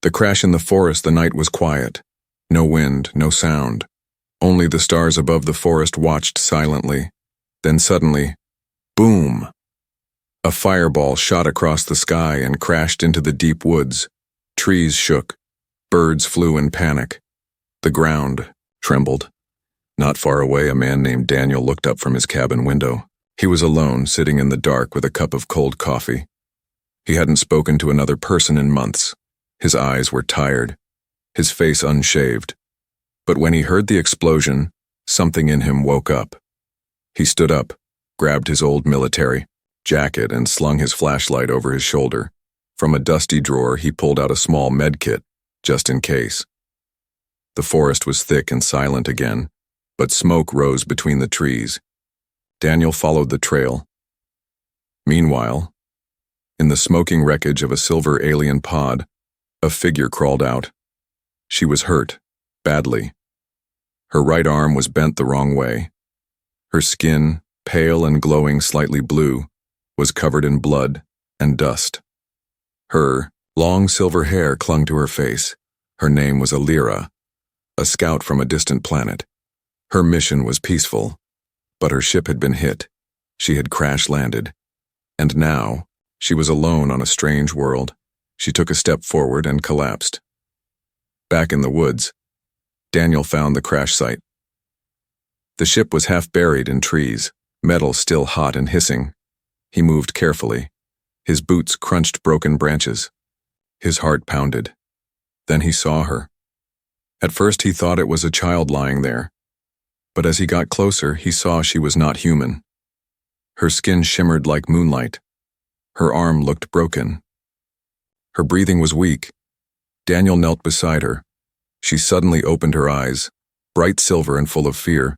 The crash in the forest, the night was quiet. No wind, no sound. Only the stars above the forest watched silently. Then suddenly, boom! A fireball shot across the sky and crashed into the deep woods. Trees shook. Birds flew in panic. The ground trembled. Not far away, a man named Daniel looked up from his cabin window. He was alone, sitting in the dark with a cup of cold coffee. He hadn't spoken to another person in months. His eyes were tired, his face unshaved. But when he heard the explosion, something in him woke up. He stood up, grabbed his old military jacket and slung his flashlight over his shoulder. From a dusty drawer, he pulled out a small med kit, just in case. The forest was thick and silent again, but smoke rose between the trees. Daniel followed the trail. Meanwhile, in the smoking wreckage of a silver alien pod, a figure crawled out. She was hurt, badly. Her right arm was bent the wrong way. Her skin, pale and glowing slightly blue, was covered in blood and dust. Her long silver hair clung to her face. Her name was Alira, a scout from a distant planet. Her mission was peaceful, but her ship had been hit. She had crash-landed. And now, she was alone on a strange world. She took a step forward and collapsed. Back in the woods, Daniel found the crash site. The ship was half buried in trees, metal still hot and hissing. He moved carefully. His boots crunched broken branches. His heart pounded. Then he saw her. At first he thought it was a child lying there, but as he got closer, he saw she was not human. Her skin shimmered like moonlight. Her arm looked broken. Her breathing was weak. Daniel knelt beside her. She suddenly opened her eyes, bright silver and full of fear.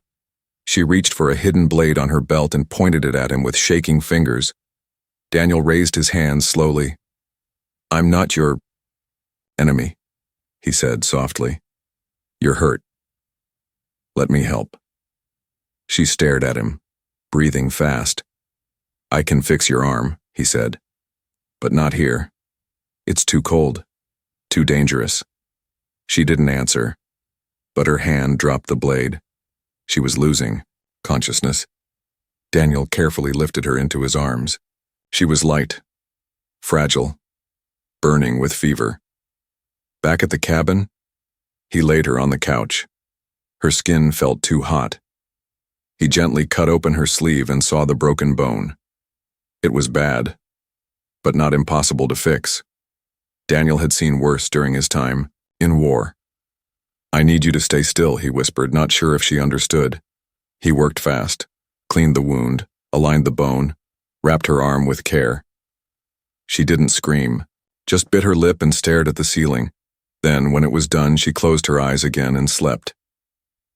She reached for a hidden blade on her belt and pointed it at him with shaking fingers. Daniel raised his hands slowly. "I'm not your enemy," he said softly. "You're hurt. Let me help." She stared at him, breathing fast. "I can fix your arm," he said. "But not here. It's too cold, too dangerous." She didn't answer, but her hand dropped the blade. She was losing consciousness. Daniel carefully lifted her into his arms. She was light, fragile, burning with fever. Back at the cabin, he laid her on the couch. Her skin felt too hot. He gently cut open her sleeve and saw the broken bone. It was bad, but not impossible to fix. Daniel had seen worse during his time in war. "I need you to stay still," he whispered, not sure if she understood. He worked fast, cleaned the wound, aligned the bone, wrapped her arm with care. She didn't scream, just bit her lip and stared at the ceiling. Then, when it was done, she closed her eyes again and slept.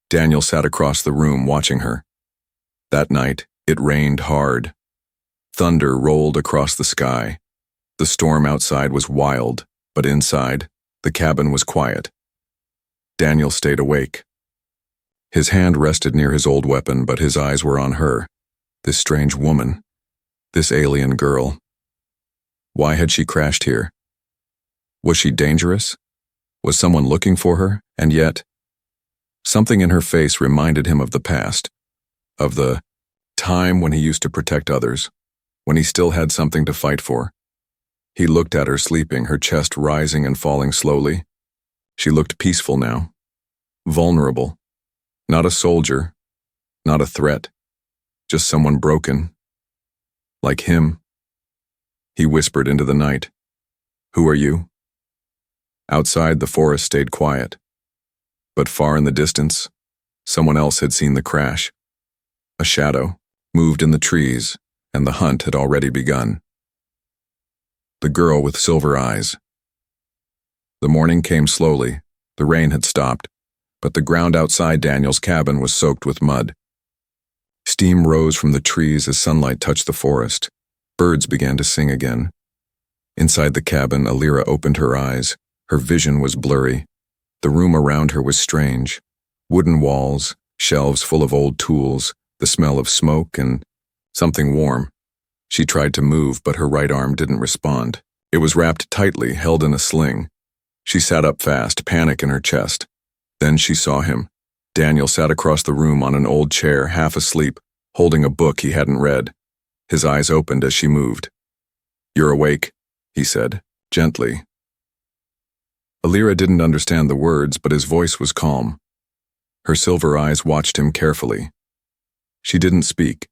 Daniel sat across the room watching her. That night, it rained hard. Thunder rolled across the sky. The storm outside was wild, but inside, the cabin was quiet. Daniel stayed awake. His hand rested near his old weapon, but his eyes were on her, this strange woman, this alien girl. Why had she crashed here? Was she dangerous? Was someone looking for her? And yet, something in her face reminded him of the past, of the time when he used to protect others, when he still had something to fight for. He looked at her sleeping, her chest rising and falling slowly. She looked peaceful now, vulnerable, not a soldier, not a threat, just someone broken, like him. He whispered into the night, "Who are you?" Outside, the forest stayed quiet, but far in the distance, someone else had seen the crash. A shadow moved in the trees, and the hunt had already begun. The girl with silver eyes. The morning came slowly. The rain had stopped, but the ground outside Daniel's cabin was soaked with mud. Steam rose from the trees as sunlight touched the forest. Birds began to sing again. Inside the cabin, Alira opened her eyes. Her vision was blurry. The room around her was strange. Wooden walls, shelves full of old tools, the smell of smoke and something warm. She tried to move, but her right arm didn't respond. It was wrapped tightly, held in a sling. She sat up fast, panic in her chest. Then she saw him. Daniel sat across the room on an old chair, half asleep, holding a book he hadn't read. His eyes opened as she moved. "You're awake," he said, gently. Alira didn't understand the words, but his voice was calm. Her silver eyes watched him carefully. She didn't speak.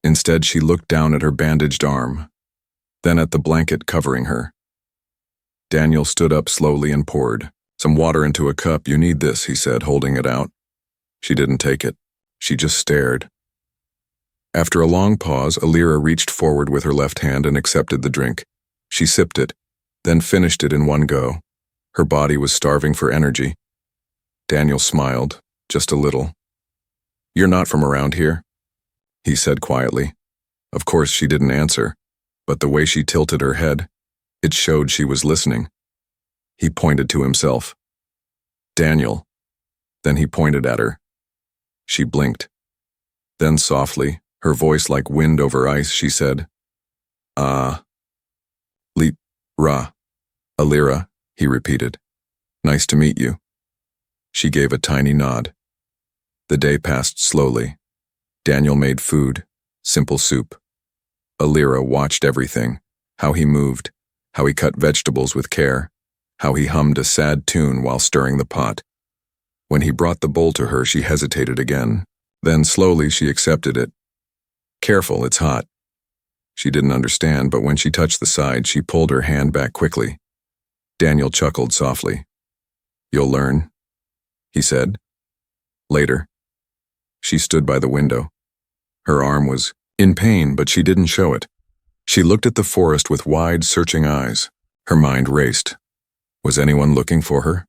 Instead, she looked down at her bandaged arm, then at the blanket covering her. Daniel stood up slowly and poured some water into a cup. "You need this," he said, holding it out. She didn't take it. She just stared. After a long pause, Alira reached forward with her left hand and accepted the drink. She sipped it, then finished it in one go. Her body was starving for energy. Daniel smiled, just a little. "You're not from around here?" he said quietly. Of course she didn't answer, but the way she tilted her head, it showed she was listening. He pointed to himself. "Daniel." Then he pointed at her. She blinked. Then softly, her voice like wind over ice, she said, Leap, Ra. Alira, he repeated. "Nice to meet you." She gave a tiny nod. The day passed slowly. Daniel made food, simple soup. Alira watched everything, how he moved, how he cut vegetables with care, how he hummed a sad tune while stirring the pot. When he brought the bowl to her, she hesitated again. Then slowly she accepted it. "Careful, it's hot." She didn't understand, but when she touched the side, she pulled her hand back quickly. Daniel chuckled softly. "You'll learn," he said. Later. She stood by the window. Her arm was in pain, but she didn't show it. She looked at the forest with wide, searching eyes. Her mind raced. Was anyone looking for her?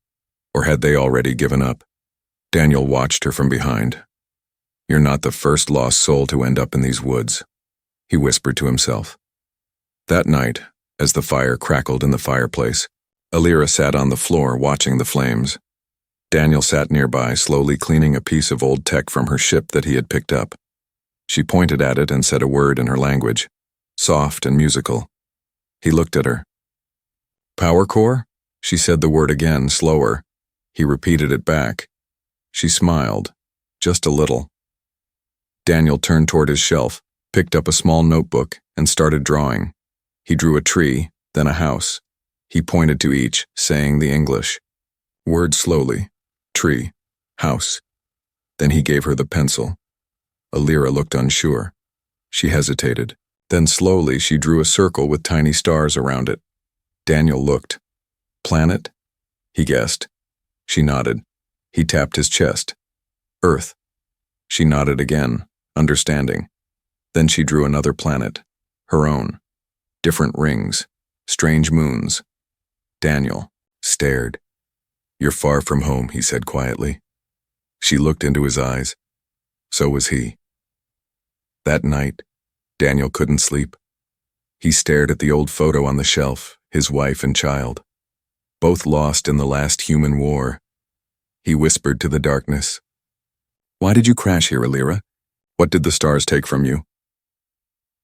Or had they already given up? Daniel watched her from behind. "You're not the first lost soul to end up in these woods," he whispered to himself. That night, as the fire crackled in the fireplace, Alira sat on the floor watching the flames. Daniel sat nearby, slowly cleaning a piece of old tech from her ship that he had picked up. She pointed at it and said a word in her language, soft and musical. He looked at her. "Power core?" She said the word again, slower. He repeated it back. She smiled, just a little. Daniel turned toward his shelf, picked up a small notebook, and started drawing. He drew a tree, then a house. He pointed to each, saying the English. Words slowly. Tree. House. Then he gave her the pencil. Alira looked unsure. She hesitated. Then slowly she drew a circle with tiny stars around it. Daniel looked. "Planet?" he guessed. She nodded. He tapped his chest. "Earth." She nodded again, understanding. Then she drew another planet, her own. Different rings, strange moons. Daniel stared. "You're far from home," he said quietly. She looked into his eyes. So was he. That night, Daniel couldn't sleep. He stared at the old photo on the shelf, his wife and child, both lost in the last human war. He whispered to the darkness, "Why did you crash here, Alira? What did the stars take from you?"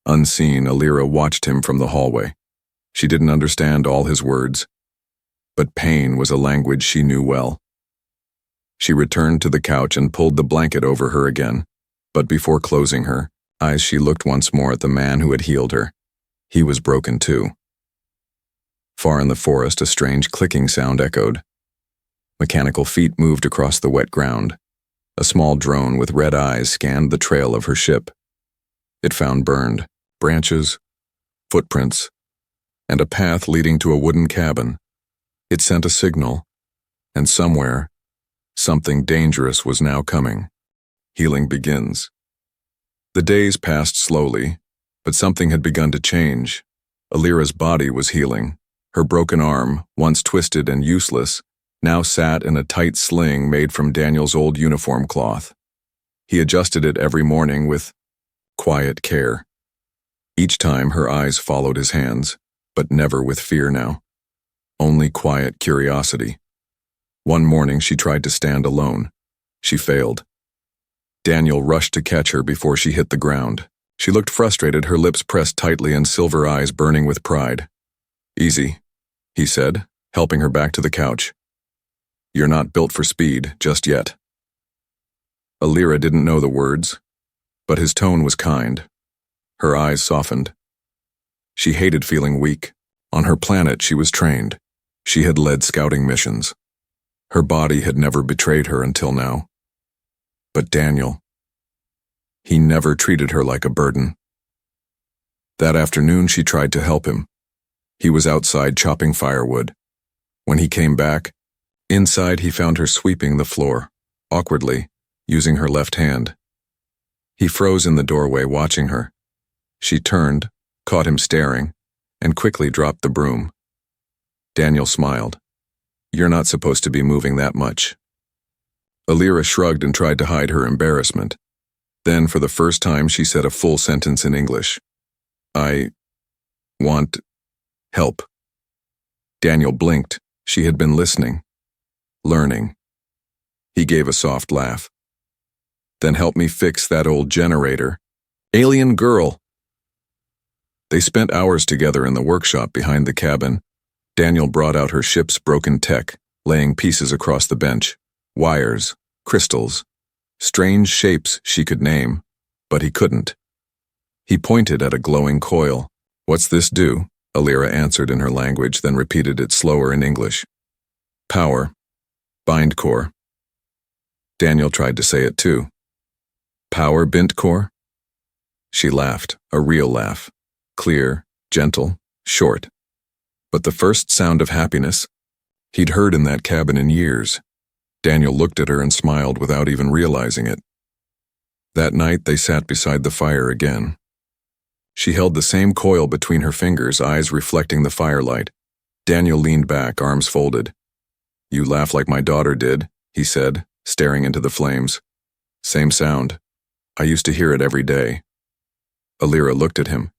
Unseen, Alira watched him from the hallway. She didn't understand all his words, but pain was a language she knew well. She returned to the couch and pulled the blanket over her again, but before closing her eyes, she looked once more at the man who had healed her. He was broken too. Far in the forest, a strange clicking sound echoed. Mechanical feet moved across the wet ground. A small drone with red eyes scanned the trail of her ship. It found burned branches, footprints, and a path leading to a wooden cabin. It sent a signal, and somewhere, something dangerous was now coming. Healing begins. The days passed slowly, but something had begun to change. Alira's body was healing. Her broken arm, once twisted and useless, now sat in a tight sling made from Daniel's old uniform cloth. He adjusted it every morning with quiet care. Each time her eyes followed his hands, but never with fear now. Only quiet curiosity. One morning she tried to stand alone. She failed. Daniel rushed to catch her before she hit the ground. She looked frustrated, her lips pressed tightly and silver eyes burning with pride. "Easy," he said, helping her back to the couch. "You're not built for speed, just yet." Alira didn't know the words, but his tone was kind. Her eyes softened. She hated feeling weak. On her planet, she was trained. She had led scouting missions. Her body had never betrayed her until now. But Daniel, he never treated her like a burden. That afternoon, she tried to help him. He was outside chopping firewood. When he came back, inside he found her sweeping the floor, awkwardly, using her left hand. He froze in the doorway, watching her. She turned, caught him staring, and quickly dropped the broom. Daniel smiled. "You're not supposed to be moving that much." Alira shrugged and tried to hide her embarrassment. Then, for the first time, she said a full sentence in English. "I want help." Daniel blinked. She had been listening, learning. He gave a soft laugh. "Then help me fix that old generator." "Alien girl!" They spent hours together in the workshop behind the cabin. Daniel brought out her ship's broken tech, laying pieces across the bench. Wires, crystals, strange shapes she could name, but he couldn't. He pointed at a glowing coil. "What's this do?" Alira answered in her language, then repeated it slower in English. "Power. Bind core." Daniel tried to say it too. "Power bint core?" She laughed, a real laugh. Clear, gentle, short. But the first sound of happiness he'd heard in that cabin in years. Daniel looked at her and smiled without even realizing it. That night they sat beside the fire again. She held the same coil between her fingers, eyes reflecting the firelight. Daniel leaned back, arms folded. "You laugh like my daughter did," he said, staring into the flames. "Same sound. I used to hear it every day." Alira looked at him.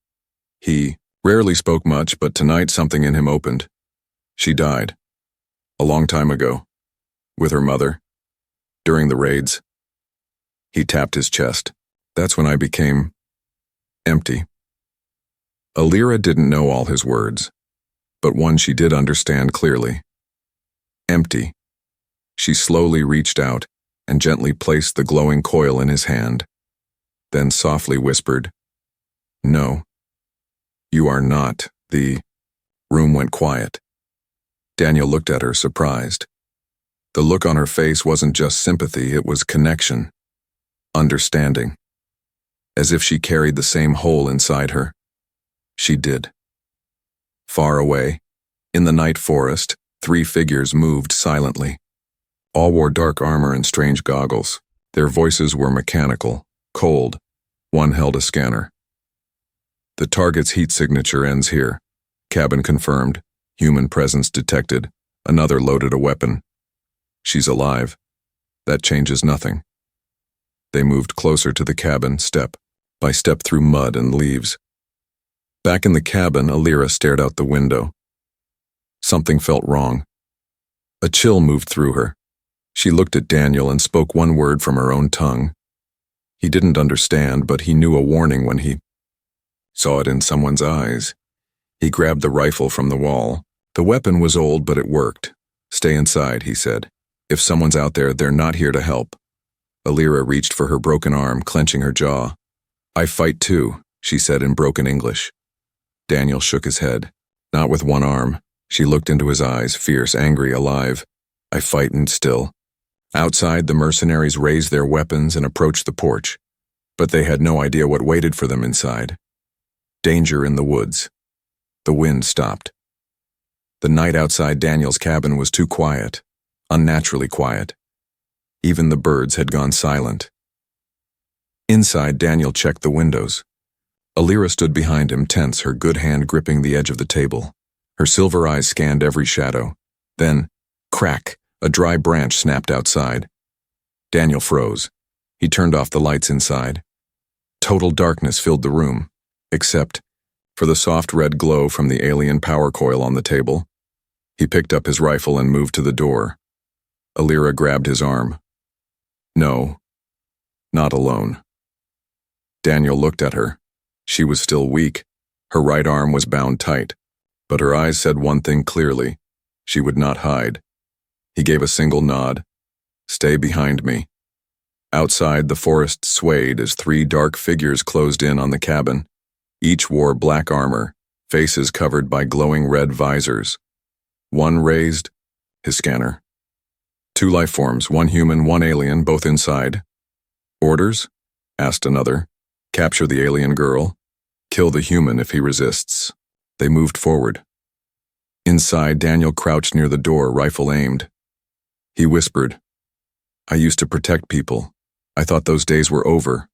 He rarely spoke much, but tonight something in him opened. "She died. A long time ago. With her mother. During the raids." He tapped his chest. "That's when I became empty." Alira didn't know all his words, but one she did understand clearly. Empty. She slowly reached out and gently placed the glowing coil in his hand, then softly whispered, "No, you are not." The room went quiet. Daniel looked at her, surprised. The look on her face wasn't just sympathy, it was connection, understanding. As if she carried the same hole inside her. She did. Far away, in the night forest, 3 figures moved silently. All wore dark armor and strange goggles. Their voices were mechanical, cold. One held a scanner. "The target's heat signature ends here." Cabin confirmed. Human presence detected. Another loaded a weapon. "She's alive. That changes nothing." They moved closer to the cabin, step by step through mud and leaves. Back in the cabin, Alira stared out the window. Something felt wrong. A chill moved through her. She looked at Daniel and spoke one word from her own tongue. He didn't understand, but he knew a warning when he saw it in someone's eyes. He grabbed the rifle from the wall. The weapon was old, but it worked. "Stay inside," he said. "If someone's out there, they're not here to help." Alira reached for her broken arm, clenching her jaw. "I fight too," she said in broken English. Daniel shook his head. Not with one arm. She looked into his eyes, fierce, angry, alive. "I fight and still." Outside, the mercenaries raised their weapons and approached the porch. But they had no idea what waited for them inside. Danger in the woods. The wind stopped. The night outside Daniel's cabin was too quiet, unnaturally quiet. Even the birds had gone silent. Inside, Daniel checked the windows. Alira stood behind him, tense, her good hand gripping the edge of the table. Her silver eyes scanned every shadow. Then, crack, a dry branch snapped outside. Daniel froze. He turned off the lights inside. Total darkness filled the room, except for the soft red glow from the alien power coil on the table. He picked up his rifle and moved to the door. Alira grabbed his arm. "No, not alone." Daniel looked at her. She was still weak. Her right arm was bound tight, but her eyes said one thing clearly. She would not hide. He gave a single nod. Stay behind me. Outside, the forest swayed as three dark figures closed in on the cabin. Each wore black armor, faces covered by glowing red visors. One raised his scanner. Two life forms, one human, one alien, both inside. Orders? Asked another. Capture the alien girl. Kill the human if he resists. They moved forward. Inside, Daniel crouched near the door, rifle aimed. He whispered, I used to protect people. I thought those days were over.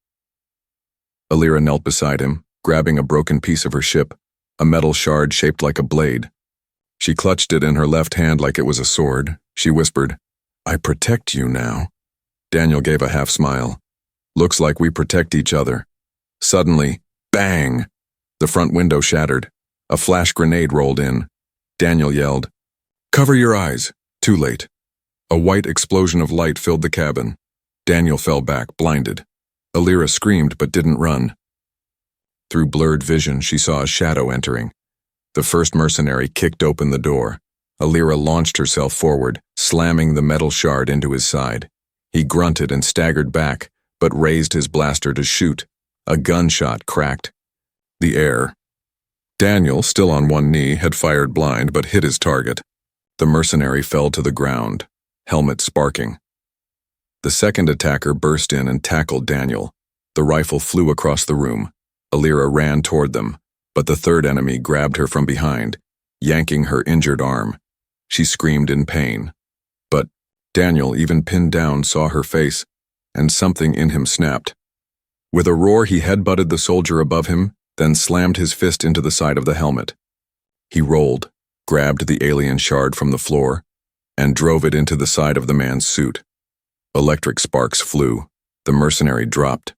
Alira knelt beside him, grabbing a broken piece of her ship, a metal shard shaped like a blade. She clutched it in her left hand like it was a sword. She whispered, I protect you now. Daniel gave a half smile. Looks like we protect each other. Suddenly, bang! The front window shattered. A flash grenade rolled in. Daniel yelled, Cover your eyes. Too late. A white explosion of light filled the cabin. Daniel fell back, blinded. Alira screamed but didn't run. Through blurred vision, she saw a shadow entering. The first mercenary kicked open the door. Alira launched herself forward, slamming the metal shard into his side. He grunted and staggered back, but raised his blaster to shoot. A gunshot cracked. The air. Daniel, still on one knee, had fired blind but hit his target. The mercenary fell to the ground, helmet sparking. The second attacker burst in and tackled Daniel. The rifle flew across the room. Alira ran toward them, but the third enemy grabbed her from behind, yanking her injured arm. She screamed in pain. But Daniel, even pinned down, saw her face, and something in him snapped. With a roar, he headbutted the soldier above him, then slammed his fist into the side of the helmet. He rolled, grabbed the alien shard from the floor, and drove it into the side of the man's suit. Electric sparks flew. The mercenary dropped.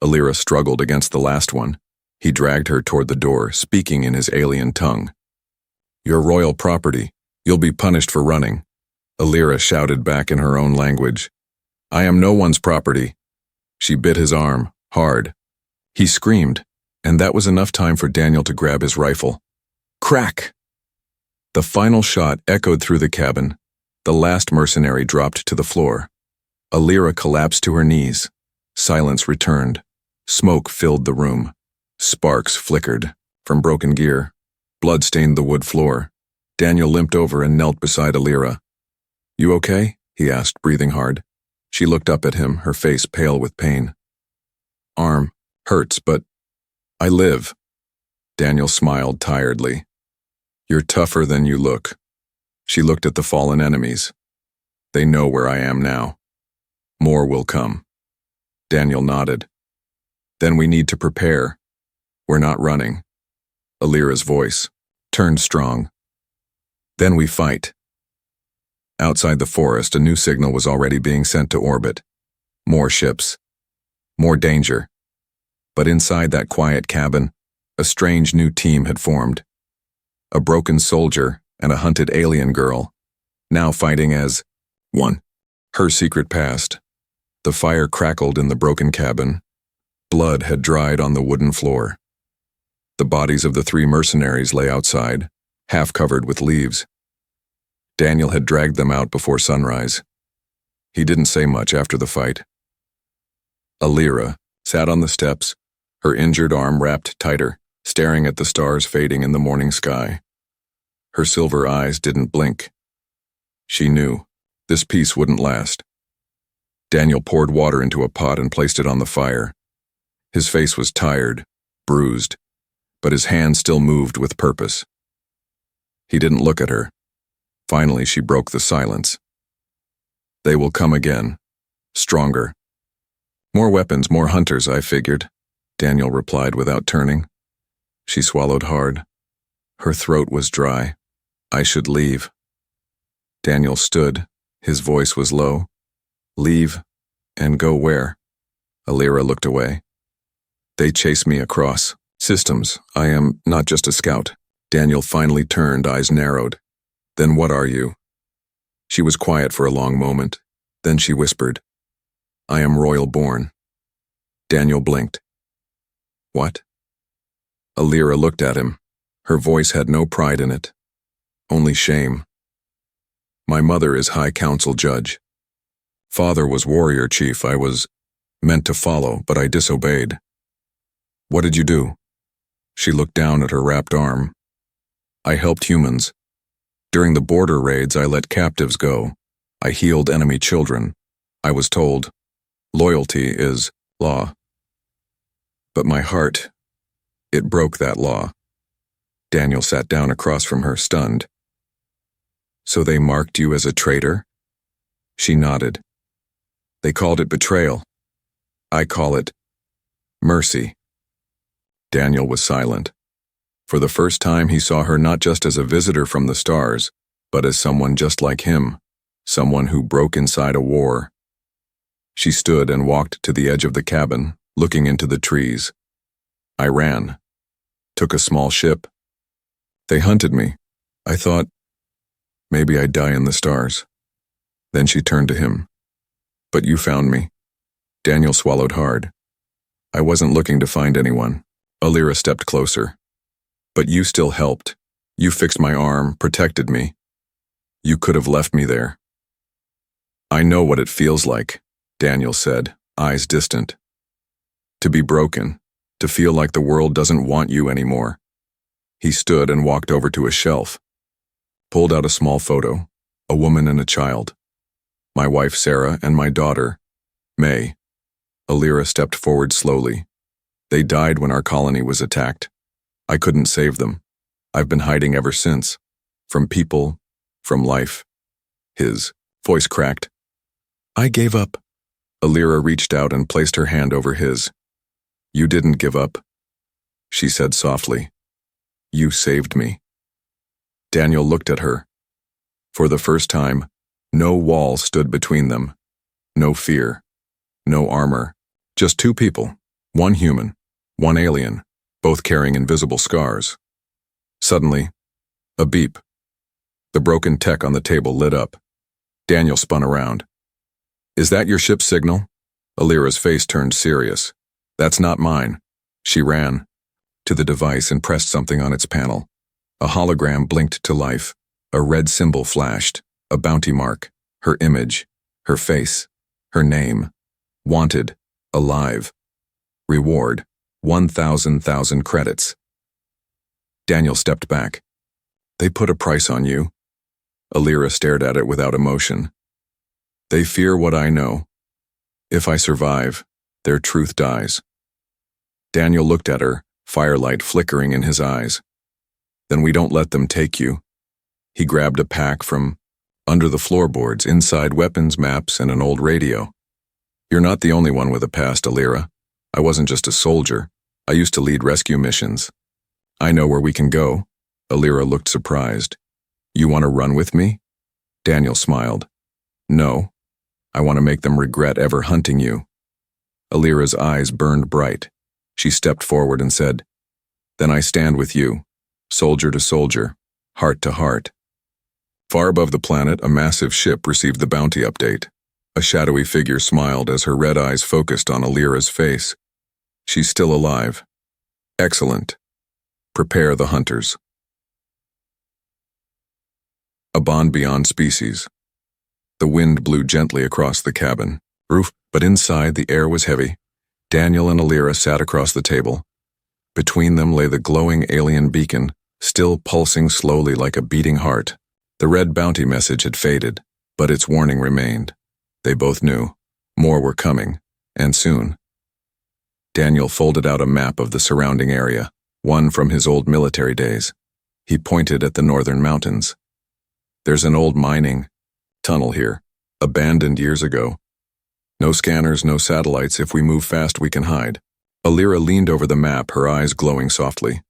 Alira struggled against the last one. He dragged her toward the door, speaking in his alien tongue. You're royal property. You'll be punished for running. Alira shouted back in her own language. I am no one's property. She bit his arm, hard. He screamed, and that was enough time for Daniel to grab his rifle. Crack! The final shot echoed through the cabin. The last mercenary dropped to the floor. Alira collapsed to her knees. Silence returned. Smoke filled the room. Sparks flickered from broken gear. Blood stained the wood floor. Daniel limped over and knelt beside Alira. You okay? He asked, breathing hard. She looked up at him, her face pale with pain. Arm hurts, but I live. Daniel smiled tiredly. You're tougher than you look. She looked at the fallen enemies. They know where I am now. More will come. Daniel nodded. Then we need to prepare. We're not running. Alira's voice turned strong. Then we fight. Outside the forest, a new signal was already being sent to orbit. More ships. More danger. But inside that quiet cabin, a strange new team had formed. A broken soldier and a hunted alien girl, now fighting as one. Her secret past. The fire crackled in the broken cabin. Blood had dried on the wooden floor. The bodies of the three mercenaries lay outside, half covered with leaves. Daniel had dragged them out before sunrise. He didn't say much after the fight. Alira sat on the steps, her injured arm wrapped tighter, staring at the stars fading in the morning sky. Her silver eyes didn't blink. She knew this peace wouldn't last. Daniel poured water into a pot and placed it on the fire. His face was tired, bruised, but his hand still moved with purpose. He didn't look at her. Finally, she broke the silence. They will come again, stronger. More weapons, more hunters, I figured, Daniel replied without turning. She swallowed hard. Her throat was dry. I should leave. Daniel stood. His voice was low. Leave and go where? Alira looked away. They chase me across systems. I am not just a scout. Daniel finally turned, eyes narrowed. Then what are you? She was quiet for a long moment. Then she whispered, I am royal born. Daniel blinked. What? Alira looked at him. Her voice had no pride in it, only shame. My mother is High Council Judge. Father was Warrior Chief. I was meant to follow, but I disobeyed. What did you do? She looked down at her wrapped arm. I helped humans. During the border raids, I let captives go. I healed enemy children. I was told, loyalty is law. But my heart, it broke that law. Daniel sat down across from her, stunned. So they marked you as a traitor? She nodded. They called it betrayal. I call it mercy. Daniel was silent. For the first time, he saw her not just as a visitor from the stars, but as someone just like him, someone who broke inside a war. She stood and walked to the edge of the cabin, looking into the trees. I ran. Took a small ship. They hunted me. I thought, maybe I'd die in the stars. Then she turned to him. But you found me. Daniel swallowed hard. I wasn't looking to find anyone. Alira stepped closer. But you still helped. You fixed my arm, protected me. You could have left me there. I know what it feels like, Daniel said, eyes distant. To be broken, to feel like the world doesn't want you anymore. He stood and walked over to a shelf, pulled out a small photo, a woman and a child. My wife Sarah and my daughter, May. Alira stepped forward slowly. They died when our colony was attacked. I couldn't save them. I've been hiding ever since. From people, from life. His voice cracked. I gave up. Alira reached out and placed her hand over his. You didn't give up, she said softly. You saved me. Daniel looked at her. For the first time, no wall stood between them. No fear. No armor. Just two people. One human. One alien. Both carrying invisible scars. Suddenly, a beep. The broken tech on the table lit up. Daniel spun around. Is that your ship's signal? Alira's face turned serious. That's not mine. She ran to the device and pressed something on its panel. A hologram blinked to life. A red symbol flashed. A bounty mark. Her image. Her face. Her name. Wanted. Alive. Reward. 1,000 credits. Daniel stepped back. They put a price on you. Alira stared at it without emotion. They fear what I know. If I survive, their truth dies. Daniel looked at her, firelight flickering in his eyes. Then we don't let them take you. He grabbed a pack from under the floorboards, inside weapons, maps, and an old radio. You're not the only one with a past, Alira. I wasn't just a soldier. I used to lead rescue missions. I know where we can go. Alira looked surprised. You want to run with me? Daniel smiled. No. I want to make them regret ever hunting you. Alira's eyes burned bright. She stepped forward and said, Then I stand with you, soldier to soldier, heart to heart. Far above the planet, a massive ship received the bounty update. A shadowy figure smiled as her red eyes focused on Alira's face. She's still alive. Excellent. Prepare the hunters. A bond beyond species. The wind blew gently across the cabin roof, but inside the air was heavy. Daniel and Alira sat across the table. Between them lay the glowing alien beacon, still pulsing slowly like a beating heart. The red bounty message had faded, but its warning remained. They both knew. More were coming, and soon. Daniel folded out a map of the surrounding area, one from his old military days. He pointed at the northern mountains. There's an old mining tunnel here, abandoned years ago. No scanners, no satellites. If we move fast, we can hide. Alira leaned over the map, her eyes glowing softly.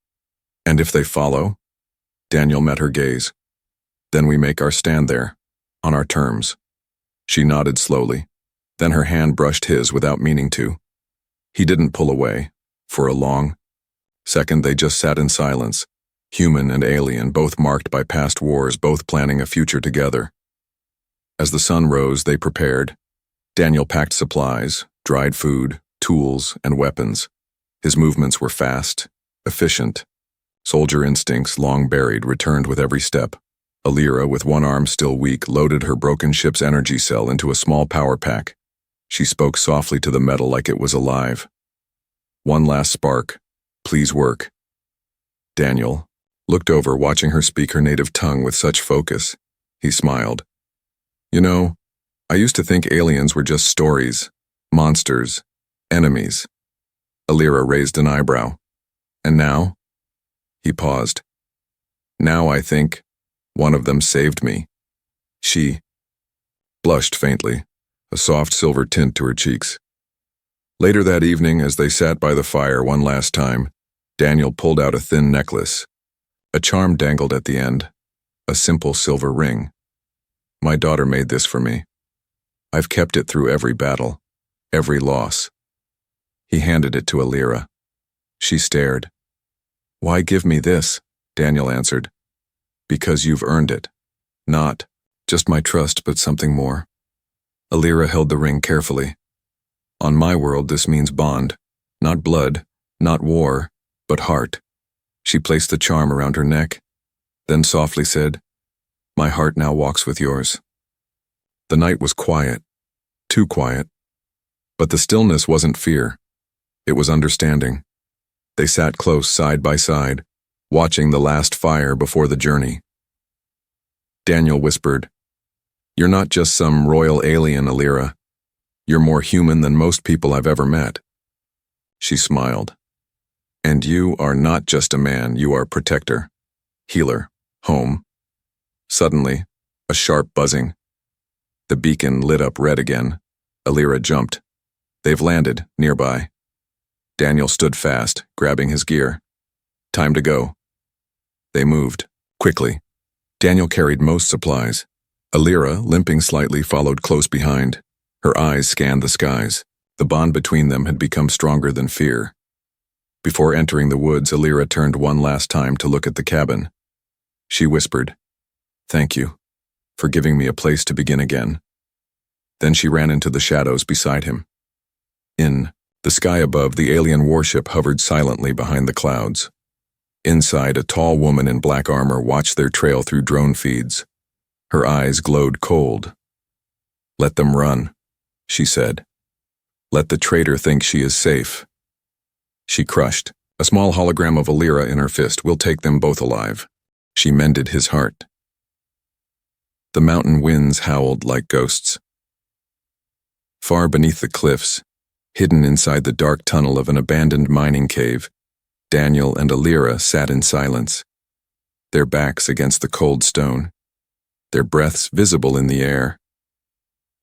And if they follow? Daniel met her gaze. Then we make our stand there, on our terms. She nodded slowly. Then her hand brushed his without meaning to. He didn't pull away. For a long second, they just sat in silence, human and alien, both marked by past wars, both planning a future together. As the sun rose, they prepared. Daniel packed supplies, dried food, tools, and weapons. His movements were fast, efficient. Soldier instincts, long buried, returned with every step. Alira, with one arm still weak, loaded her broken ship's energy cell into a small power pack. She spoke softly to the metal like it was alive. "One last spark. Please work." Daniel looked over, watching her speak her native tongue with such focus. He smiled. "You know, I used to think aliens were just stories, monsters, enemies." Alira raised an eyebrow. "And now?" He paused. "Now I think one of them saved me." She blushed faintly, a soft silver tint to her cheeks. Later that evening, as they sat by the fire one last time, Daniel pulled out a thin necklace. A charm dangled at the end, a simple silver ring. "My daughter made this for me. I've kept it through every battle, every loss." He handed it to Alira. She stared. "Why give me this?" Daniel answered. "Because you've earned it. Not just my trust, but something more." Alira held the ring carefully. "On my world, this means bond. Not blood, not war, but heart." She placed the charm around her neck, then softly said, "My heart now walks with yours." The night was quiet, too quiet. But the stillness wasn't fear. It was understanding. They sat close side by side, watching the last fire before the journey. Daniel whispered, "You're not just some royal alien, Alira. You're more human than most people I've ever met." She smiled. "And you are not just a man, you are protector, healer, home." Suddenly, a sharp buzzing. The beacon lit up red again. Alira jumped. "They've landed, nearby." Daniel stood fast, grabbing his gear. "Time to go." They moved, quickly. Daniel carried most supplies. Alira, limping slightly, followed close behind. Her eyes scanned the skies. The bond between them had become stronger than fear. Before entering the woods, Alira turned one last time to look at the cabin. She whispered, "Thank you for giving me a place to begin again." Then she ran into the shadows beside him. In the sky above, the alien warship hovered silently behind the clouds. Inside, a tall woman in black armor watched their trail through drone feeds. Her eyes glowed cold. "Let them run," she said. "Let the traitor think she is safe." She crushed a small hologram of Alira in her fist. "We'll take them both alive." She mended his heart. The mountain winds howled like ghosts. Far beneath the cliffs, hidden inside the dark tunnel of an abandoned mining cave, Daniel and Alira sat in silence, their backs against the cold stone, their breaths visible in the air.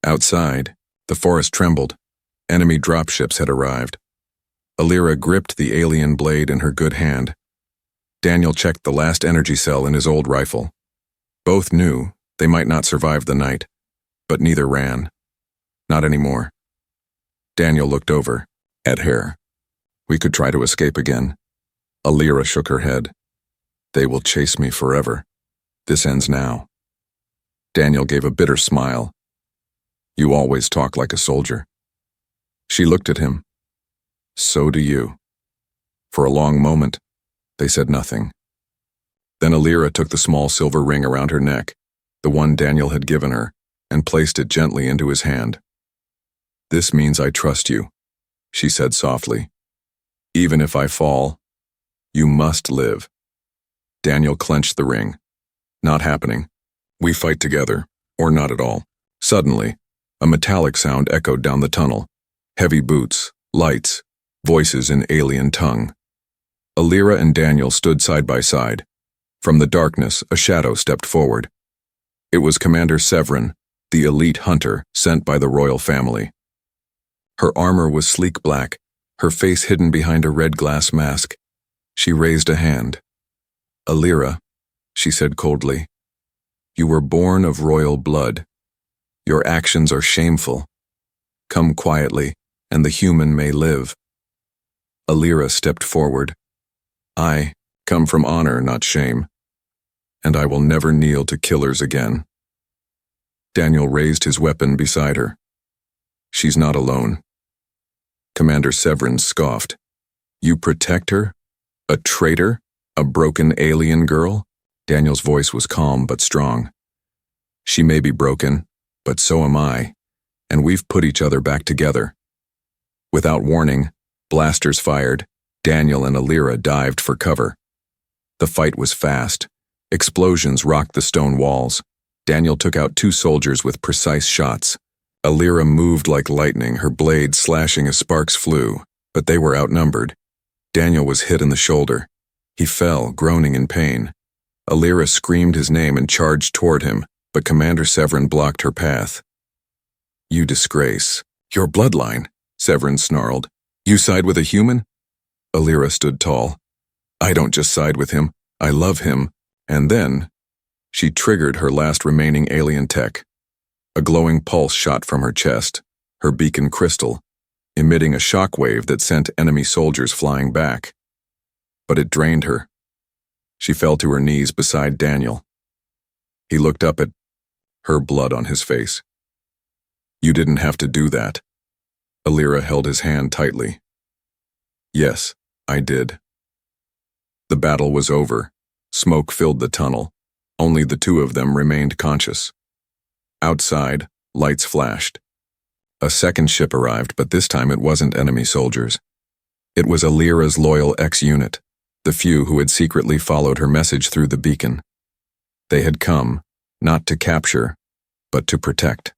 Outside, the forest trembled. Enemy dropships had arrived. Alira gripped the alien blade in her good hand. Daniel checked the last energy cell in his old rifle. Both knew they might not survive the night, but neither ran. Not anymore. Daniel looked over at her. "We could try to escape again." Alira shook her head. "They will chase me forever. This ends now." Daniel gave a bitter smile. "You always talk like a soldier." She looked at him. "So do you." For a long moment, they said nothing. Then Alira took the small silver ring around her neck, the one Daniel had given her, and placed it gently into his hand. "This means I trust you," she said softly. "Even if I fall, you must live." Daniel clenched the ring. "Not happening. We fight together, or not at all." Suddenly, a metallic sound echoed down the tunnel. Heavy boots, lights, voices in alien tongue. Alira and Daniel stood side by side. From the darkness, a shadow stepped forward. It was Commander Severin, the elite hunter sent by the royal family. Her armor was sleek black, her face hidden behind a red glass mask. She raised a hand. "Alira," she said coldly, "you were born of royal blood. Your actions are shameful. Come quietly, and the human may live." Alira stepped forward. "I come from honor, not shame, and I will never kneel to killers again." Daniel raised his weapon beside her. "She's not alone." Commander Severin scoffed. "You protect her? A traitor? A broken alien girl?" Daniel's voice was calm but strong. She may be broken, but so am I, and we've put each other back together. Without warning, blasters fired. Daniel and Alira dived for cover. The fight was fast. Explosions rocked the stone walls. Daniel took out 2 soldiers with precise shots. Alira moved like lightning, her blade slashing as sparks flew, but they were outnumbered. Daniel was hit in the shoulder. He fell, groaning in pain. Alira screamed his name and charged toward him, but Commander Severin blocked her path. "You disgrace. Your bloodline," Severin snarled. "You side with a human?" Alira stood tall. "I don't just side with him, I love him." And then, she triggered her last remaining alien tech. A glowing pulse shot from her chest, her beacon crystal, emitting a shockwave that sent enemy soldiers flying back. But it drained her. She fell to her knees beside Daniel. He looked up at her, blood on his face. "You didn't have to do that." Alira held his hand tightly. "Yes, I did." The battle was over. Smoke filled the tunnel. Only the 2 of them remained conscious. Outside, lights flashed. A second ship arrived, but this time it wasn't enemy soldiers. It was Alira's loyal ex-unit, the few who had secretly followed her message through the beacon. They had come, not to capture, but to protect.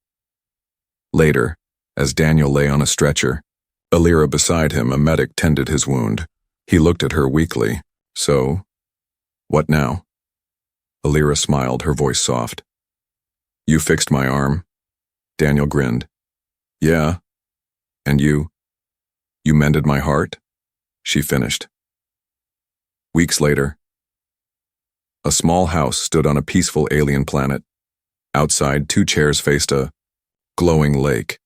Later, as Daniel lay on a stretcher, Alira beside him, a medic tended his wound. He looked at her weakly. "So, what now?" Alira smiled, her voice soft. "You fixed my arm." Daniel grinned. "Yeah. And you? You mended my heart?" She finished. Weeks later, a small house stood on a peaceful alien planet. Outside, 2 chairs faced a glowing lake.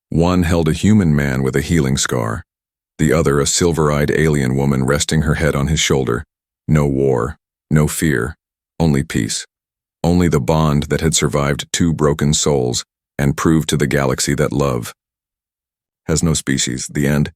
One held a human man with a healing scar, the other a silver-eyed alien woman resting her head on his shoulder. No war, no fear, only peace. Only the bond that had survived 2 broken souls and proved to the galaxy that love has no species. The end.